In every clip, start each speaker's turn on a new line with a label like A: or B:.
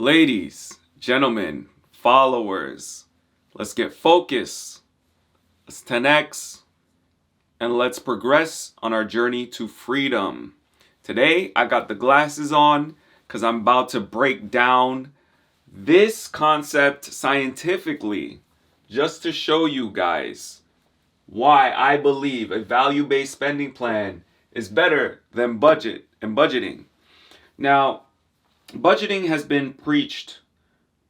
A: Ladies, gentlemen, followers, let's get focused. Let's 10x and let's progress on our journey to freedom. Today, I got the glasses on because I'm about to break down this concept scientifically just to show you guys why I believe a value-based spending plan is better than budgeting. Now, budgeting has been preached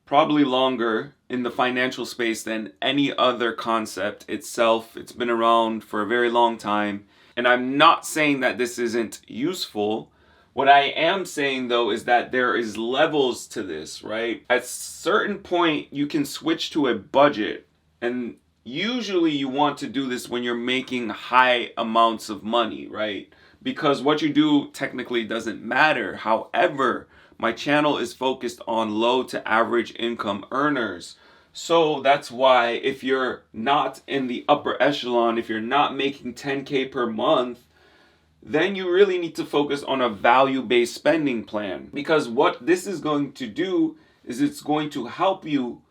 A: probably longer in the financial space than any other concept itself. It's been around for a very long time. And I'm not saying that this isn't useful. What I am saying though is that there is levels to this, right? At a certain point, you can switch to a budget. And usually you want to do this when you're making high amounts of money, right? Because what you do technically doesn't matter. However, my channel is focused on low to average income earners. So that's why if you're not in the upper echelon, if you're not making 10K per month, then you really need to focus on a value-based spending plan. Because what this is going to do is it's going to help you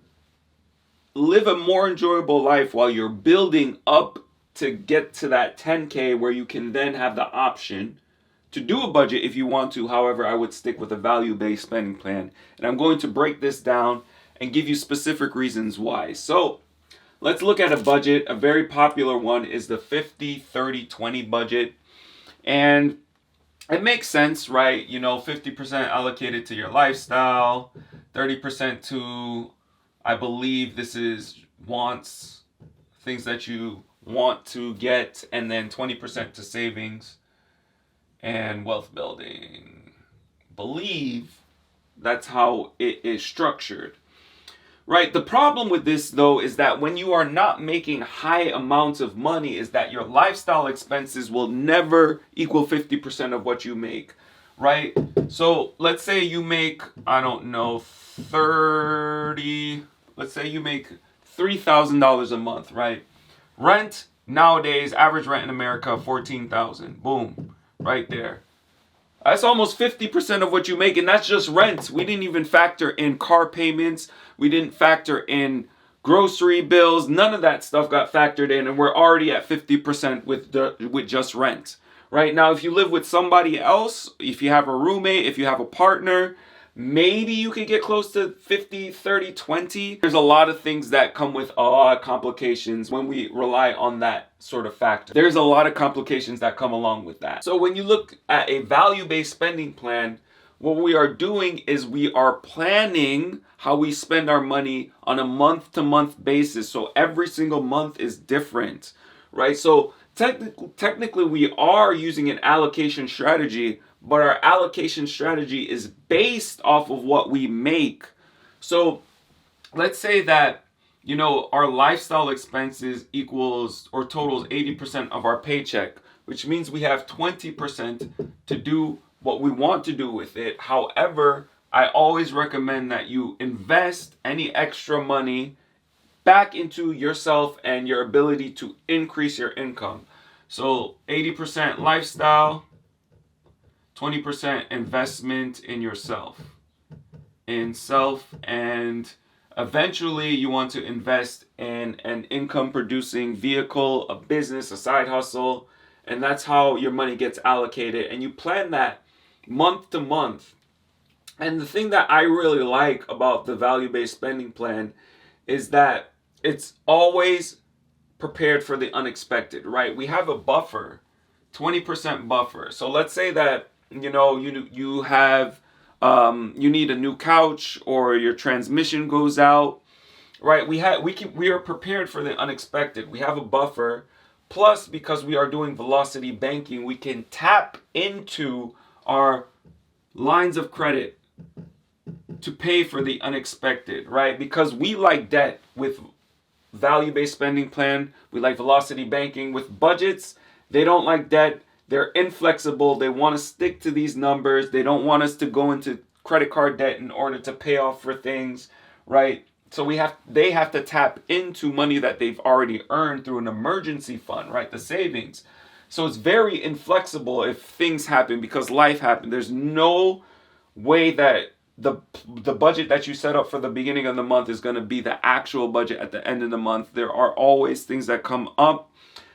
A: live a more enjoyable life while you're building up to get to that 10K where you can then have the option to do a budget if you want to. However, I would stick with a value-based spending plan. And I'm going to break this down and give you specific reasons why. So let's look at a budget. A very popular one is the 50-30-20 budget. And it makes sense, right? 50% allocated to your lifestyle, 30% to, I believe this is wants, things that you want to get, and then 20% to savings and wealth building. Believe that's how it is structured. Right? The problem with this though is that when you are not making high amounts of money is that your lifestyle expenses will never equal 50% of what you make. Right? So let's say you make, let's say you make $3,000 a month, right? Rent nowadays, average rent in America, $14,000. Boom. Right there. That's almost 50% of what you make, and that's just rent. We didn't even factor in car payments. We didn't factor in grocery bills. None of that stuff got factored in, and we're already at 50% with just rent. Right now, if you live with somebody else, if you have a roommate, if you have a partner, maybe you could get close to 50, 30, 20. There's a lot of things that come with a lot of complications when we rely on that sort of factor. There's a lot of complications that come along with that. So when you look at a value-based spending plan, what we are doing is we are planning how we spend our money on a month-to-month basis. So every single month is different, right? So technically we are using an allocation strategy, but our allocation strategy is based off of what we make. So let's say that, our lifestyle expenses equals or totals 80% of our paycheck, which means we have 20% to do what we want to do with it. However, I always recommend that you invest any extra money back into yourself and your ability to increase your income. So 80% lifestyle, 20% investment in yourself, and eventually you want to invest in an income producing vehicle, a business, a side hustle, and that's how your money gets allocated, and you plan that month to month. And the thing that I really like about the value-based spending plan is that it's always prepared for the unexpected, right? We have a buffer, 20% buffer. So let's say that you have you need a new couch or your transmission goes out, right? We are prepared for the unexpected. We have a buffer. Plus, because we are doing velocity banking, we can tap into our lines of credit to pay for the unexpected, right? Because we like debt with value-based spending plan. We like velocity banking with budgets. They don't like debt. They're inflexible. They want to stick to these numbers. They don't want us to go into credit card debt in order to pay off for things, right? So they have to tap into money that they've already earned through an emergency fund, right? The savings. So it's very inflexible if things happen because life happens. There's no way that the budget that you set up for the beginning of the month is going to be the actual budget at the end of the month. There are always things that come up,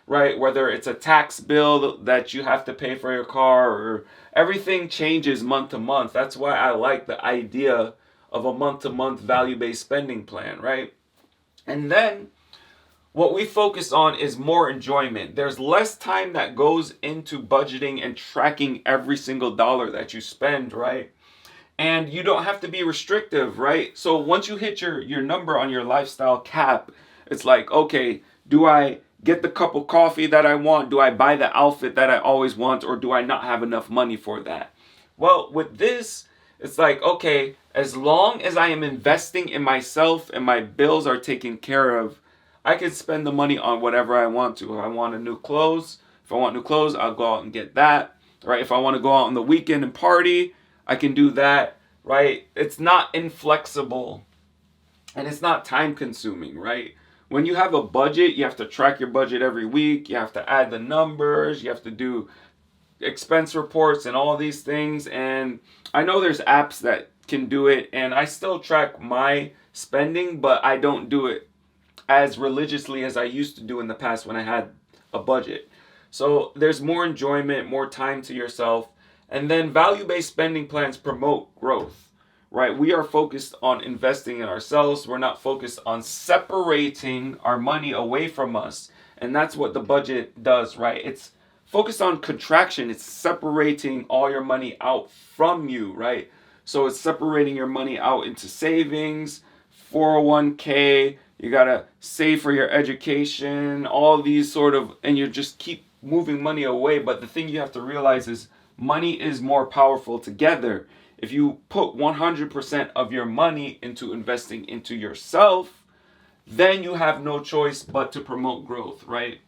A: right? Whether it's a tax bill that you have to pay for your car, or everything changes month to month. That's why I like the idea of a month-to-month value-based spending plan, right? And then what we focus on is more enjoyment. There's less time that goes into budgeting and tracking every single dollar that you spend, right? And you don't have to be restrictive, right? So once you hit your number on your lifestyle cap, it's like, okay, do I get the cup of coffee that I want? Do I buy the outfit that I always want? Or do I not have enough money for that? Well, with this, it's like, okay, as long as I am investing in myself and my bills are taken care of, I can spend the money on whatever I want to. If I want new clothes, I'll go out and get that, right? If I want to go out on the weekend and party, I can do that, right? It's not inflexible and it's not time consuming, right? When you have a budget, you have to track your budget every week. You have to add the numbers. You have to do expense reports and all these things. And I know there's apps that can do it, and I still track my spending, but I don't do it as religiously as I used to do in the past when I had a budget. So there's more enjoyment, more time to yourself. And then value-based spending plans promote growth, right? We are focused on investing in ourselves. We're not focused on separating our money away from us. And that's what the budget does, right? It's focused on contraction. It's separating all your money out from you, right? So it's separating your money out into savings, 401k, you got to save for your education, all these sort of, and you just keep moving money away. But the thing you have to realize is money is more powerful together. If you put 100% of your money into investing into yourself, then you have no choice but to promote growth, right?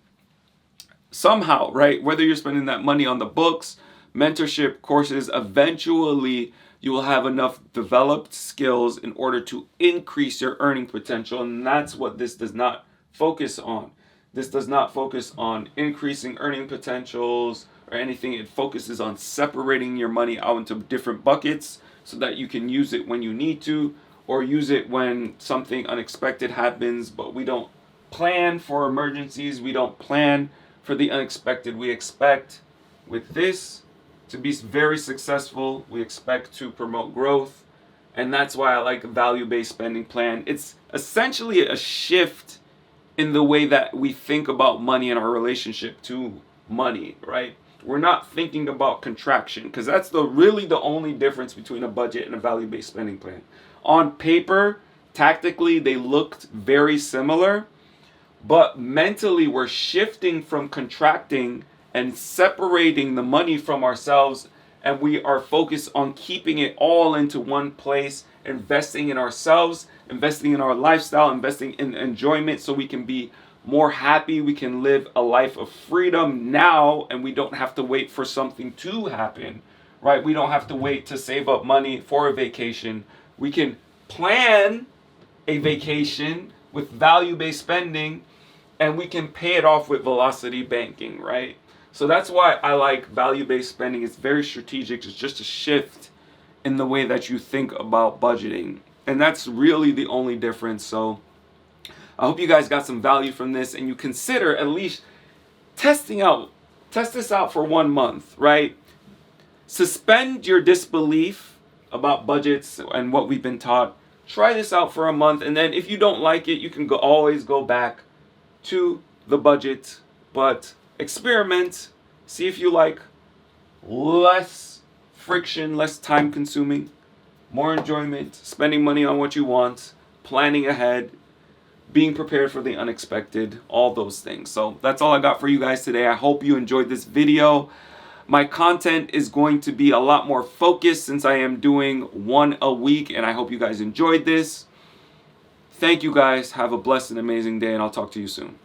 A: Somehow, right? Whether you're spending that money on the books, mentorship, courses, eventually you will have enough developed skills in order to increase your earning potential. And that's what this does not focus on. This does not focus on increasing earning potentials or anything. It focuses on separating your money out into different buckets so that you can use it when you need to, or use it when something unexpected happens. But we don't plan for emergencies. We don't plan for the unexpected. We expect with this to be very successful. We expect to promote growth. And that's why I like a value-based spending plan. It's essentially a shift in the way that we think about money and our relationship to money, right? We're not thinking about contraction, because that's really the only difference between a budget and a value-based spending plan. On paper, tactically, they looked very similar, but mentally we're shifting from contracting and separating the money from ourselves, and we are focused on keeping it all into one place, investing in ourselves, investing in our lifestyle, investing in enjoyment so we can be more happy. We can live a life of freedom now, and we don't have to wait for something to happen, right? We don't have to wait to save up money for a vacation. We can plan a vacation with value-based spending, and we can pay it off with velocity banking, right? So that's why I like value-based spending. It's very strategic. It's just a shift in the way that you think about budgeting. And that's really the only difference. So I hope you guys got some value from this, and you consider at least test this out for 1 month, right? Suspend your disbelief about budgets and what we've been taught. Try this out for a month, and then if you don't like it, you can always go back to the budget. But experiment, see if you like less friction, less time consuming, more enjoyment, spending money on what you want, planning ahead, being prepared for the unexpected, all those things. So that's all I got for you guys today. I hope you enjoyed this video. My content is going to be a lot more focused since I am doing one a week, and I hope you guys enjoyed this. Thank you guys. Have a blessed and amazing day, and I'll talk to you soon.